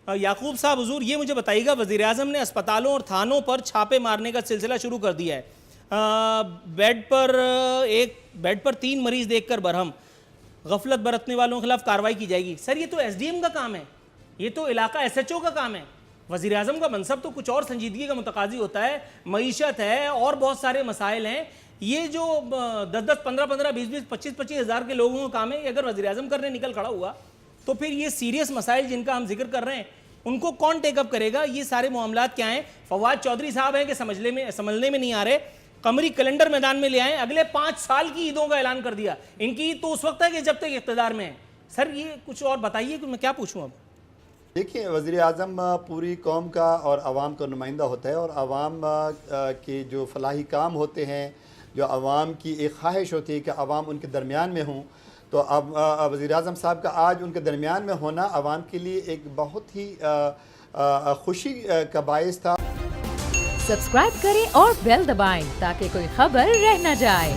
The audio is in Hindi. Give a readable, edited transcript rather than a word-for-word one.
याकूब साहब हुजूर, ये मुझे बताइएगा, वज़ीर-ए-आज़म ने अस्पतालों और थानों पर छापे मारने का सिलसिला शुरू कर दिया है। बेड पर 3 मरीज देखकर बरहम, गफलत बरतने वालों के खिलाफ कार्रवाई की जाएगी। सर, ये तो एसडीएम का काम है, ये तो इलाका एसएचओ का काम है। वज़ीर-ए-आज़म का मनसब तो कुछ और संजीदगी का मुतकाज़ी होता है, मईशत है और बहुत सारे मसाइल हैं। ये जो 10-10, 15-15, 20-20, 25-25 हज़ार के लोगों का काम है, अगर वज़ीर-ए-आज़म करने निकल खड़ा हुआ तो फिर ये सीरियस मसाइल जिनका हम जिक्र कर रहे हैं उनको कौन टेकअप करेगा? ये सारे मामलात क्या हैं? फवाद चौधरी साहब हैं कि समझने में नहीं आ रहे। कमरी कैलेंडर मैदान में ले आए, अगले 5 साल की ईदों का ऐलान कर दिया। इनकी ईद तो उस वक्त है कि जब तक इख्तिदार में है। सर, ये कुछ और बताइए कि मैं क्या पूछूं अब। देखिए, वज़ीर-ए-आज़म पूरी कौम का और आवाम का नुमाइंदा होता है, और आवाम के जो फलाही काम होते हैं, जो आवाम की एक ख्वाहिश होती है कि आवाम उनके दरमियान में हों, तो अब वज़ीर-ए-आज़म साहब का आज उनके दरमियान में होना आवाम के लिए एक बहुत ही खुशी का बायस था। सब्सक्राइब करें और बेल दबाएं ताकि कोई खबर रह न जाए।